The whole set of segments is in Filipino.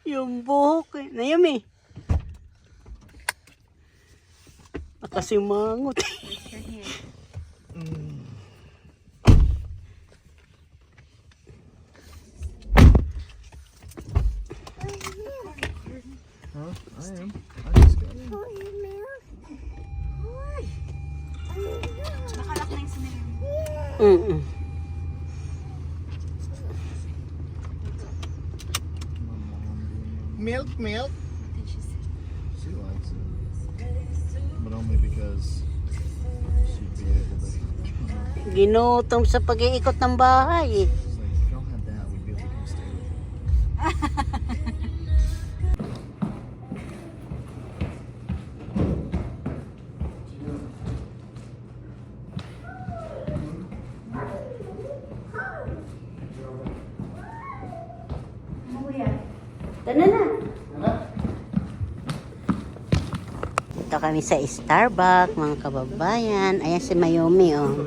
Yung buhok eh. Naomi. Nakasimangot. Huh? I am. I just got in. Nakalak na yung sinayang. Milk, milk. She likes it. But only because she'd be able to. Ginutom sa pag-iikot ng bahay eh. She's like, if y'all had that, we'd be able to come stay with you. Tana na. Ito kami sa Starbucks, mga kababayan. Ayan si Mayumi, oh.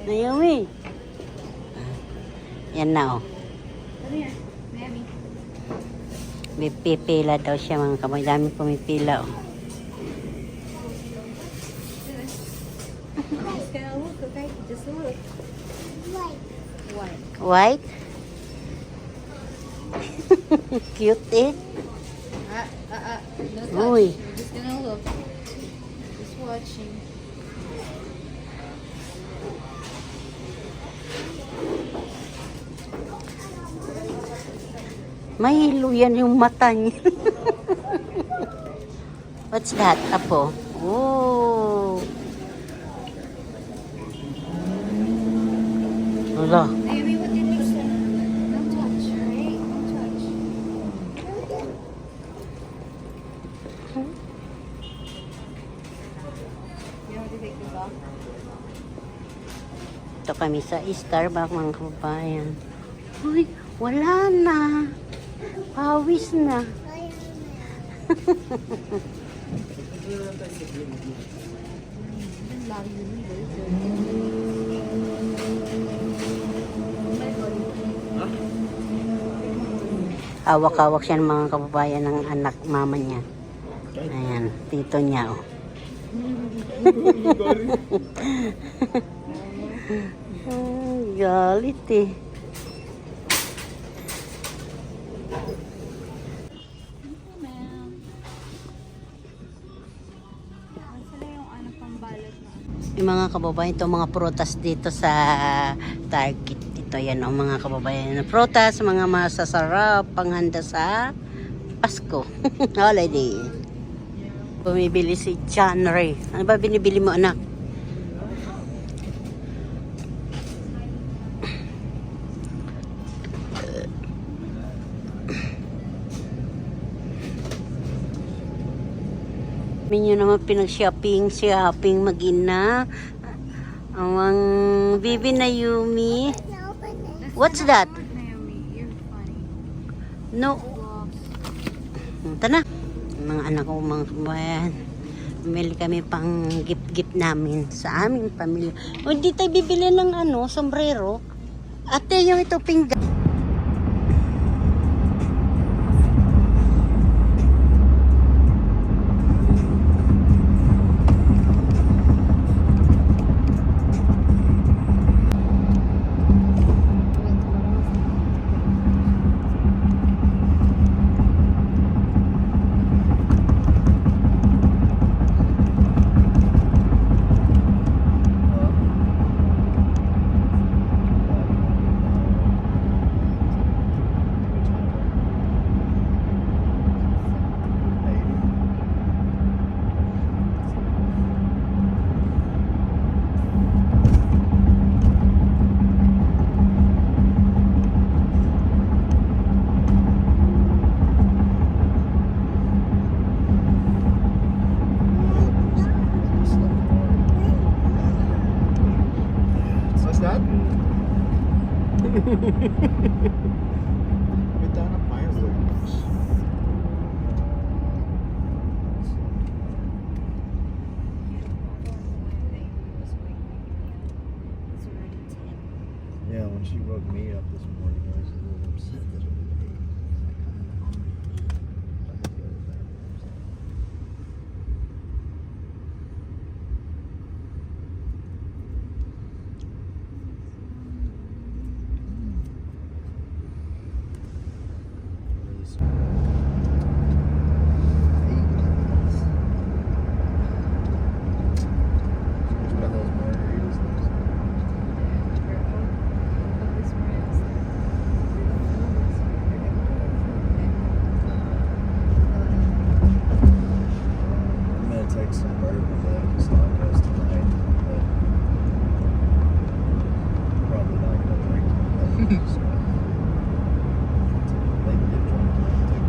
Mayumi. Yan na, oh. Come here, Mammy. May pipila daw siya, mga kababayan. Dami pumipila, oh. Just gonna look, okay? Just look. White. White? Cute, eh. No touch. Uy. We're just gonna look. Just watching. Mahilo yan yung mata niya. What's that, Apo? Oh. Wala. Mammy, what did you say? No touch, right? No touch. You want to take this off? Ito kami sa Starbucks, mga kababayan. Uy, wala na. Pawis na. Hawak-hawak siya ng mga kababayan ng anak mama niya. Ayan, tito niya, oh. Galit eh. Ma'am. Sila yung ano pambalot na. Yung mga kababayan, ito mga prutas dito sa Target. Ito yan ang mga kababayan. Prutas, mga masasarap, panghanda sa Pasko. Holiday. Bumibili si John Ray. Ano ba binibili mo, anak? Minyo naman pinag-shopping mag-ina. Ang Bibi na Yumi. What's that? Naomi, you're funny. No. Gloves. Tana. Mga anak ko, mga kabayan. Bumili kami pang gift-gift namin sa aming pamilya. O, hindi tayo bibili ng sombrero. Ate, yung ito pinggan. We're down at fireworks. Yeah, when she woke me me up this morning. I was a little upset that it was late. I had to go to the bathroom, so. Really sweet. Which one of those margaritas looks like? I'm gonna take some bourbon to Sawdust tonight, but probably not gonna drink tonight, so they can get drunk tonight too.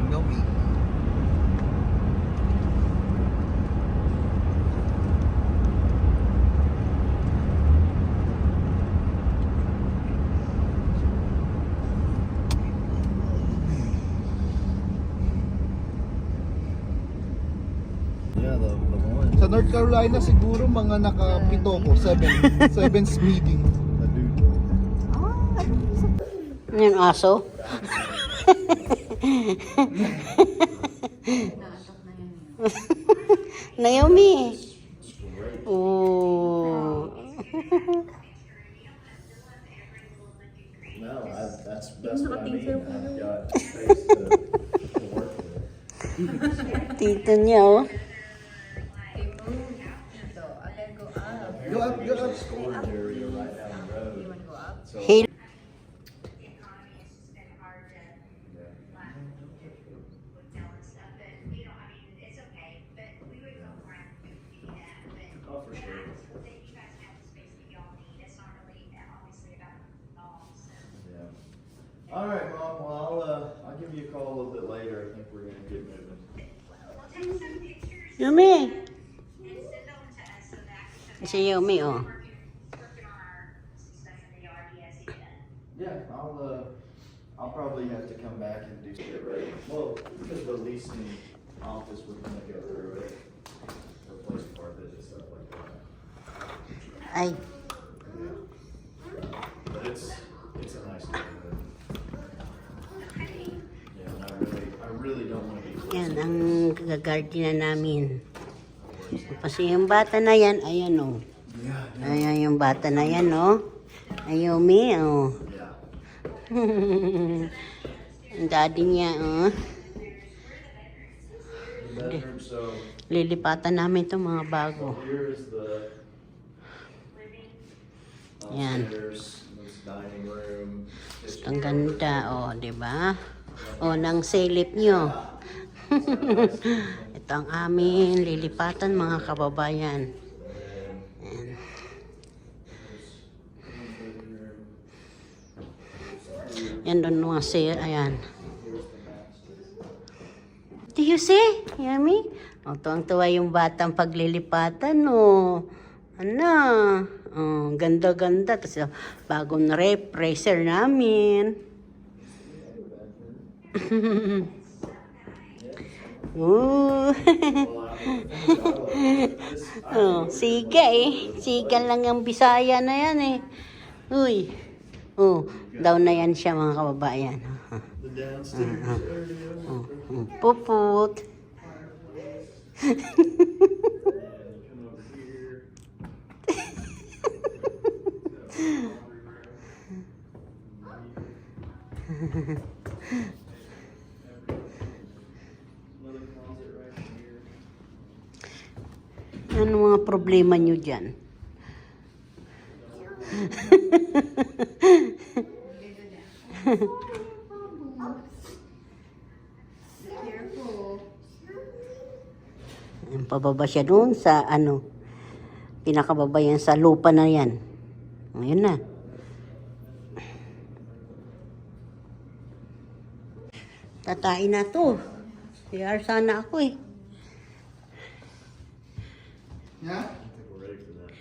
No me. Yeah, the one. Sa North Carolina siguro mga nakapito ko, 7th reading. The dude. Yan aso. Naomi. Oh. No, that's what I mean. I've got space to work with. Tito niya, oh. Go up, go up. Storage area right down the road. So Hey. Oh, for sure. Yeah. All right, Mom. Well, I'll give you a call a little bit later. I think we're gonna get moving. Yumi. Si Yumi, oh. Yeah, I'll probably have to come back and do it right. Well, because the leasing office, we're gonna go through it, replace carpet and stuff like that. Ay. But it's a nice neighborhood. Yeah, and I really don't want to be close. Yan ang gagardinan namin. Kasi yung bata na yan, ayan, oh. Yeah, Ayan yung bata na yan, oh. Ayumi, oh. yeah. Ang daddy niya, oh. The bedroom, so Lilipatan namin itong mga bago. here is the Yan. upstairs, this dining room, kitchen. Ang ganda, oh, di ba? Oh, nang silip nyo. Ito ang amin lilipatan, mga kababayan. Yan. Yan doon mga sir, ayan. Do you see? Yummy? O, tuwang-tuwa yung batang paglilipatan, no. Ano? Oh, ganda-ganda. Tapos, bagong rep, racer namin. Ooh. Oh, siga eh. Siga lang ang Bisaya na yan eh. Uy. Oh, daw na yan siya, mga kababayan. The downstairs area. Puput. And come over here. Another closet right here. Ano mga problema nyo dyan? Careful. Ang pababa siya doon sa ano, pinakababa yan sa lupa na yan. Ngayon na. Tatain na to. PR sana ako eh. Yeah? I think we're ready for that.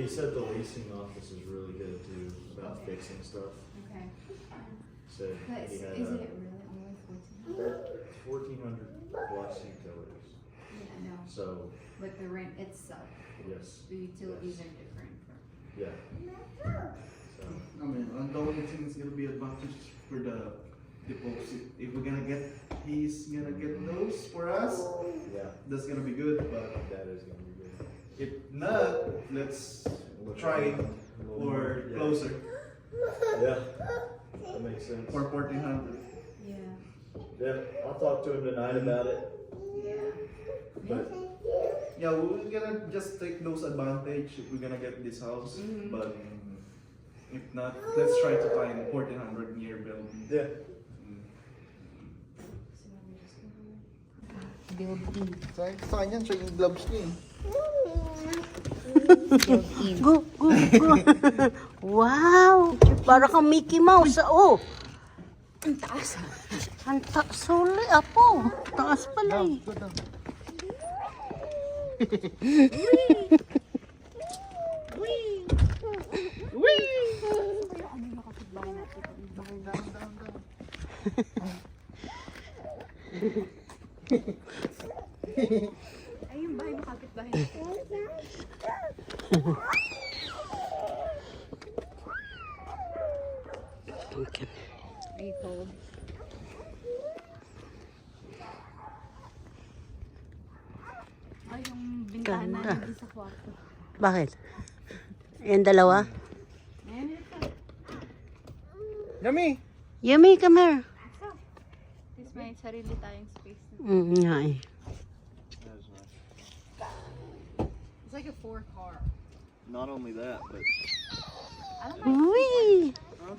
He said the leasing office is really good too about fixing stuff. Okay. Said But he is had it really only 14? 1,400 plus utilities. Yeah, no. So But the rent itself, yes, the utilities are different. yeah. So, I mean, and the only thing is gonna be advantage for the deposit. If we're gonna get, he's gonna get those for us, yeah, that's gonna be good, but that is gonna be good. if not, let's try for Yeah. closer, Yeah, that makes sense. for 1400. Yeah. Yeah, I'll talk to him tonight about it. Yeah. But Yeah, we're gonna just take those advantage if we're gonna get this house, Mhm. but if not, let's try to find 1400 near building. yeah, So I'm just gonna build in. Sa kanya, siya yung gloves niya eh. Build in. Go, go, go. Wow! Para kang Mickey Mouse. Oh! Ang taas. Ang taas uli, apo. Taas pala eh. Go down. Ano yung kapitbahay natin? Down, down, down, down. Ay, yung bahay mo kapitbahay natin. Okay. Are you cold? Ay, yung bintana Ganda. nandun sa kwarto. Bakit? Yan dalawa? Ayan, ito. Yummy! Yummy, come here. This may sarili tayong space. Nga eh. It's like a 4-car. not only that, but I don't know. Uy! Huh?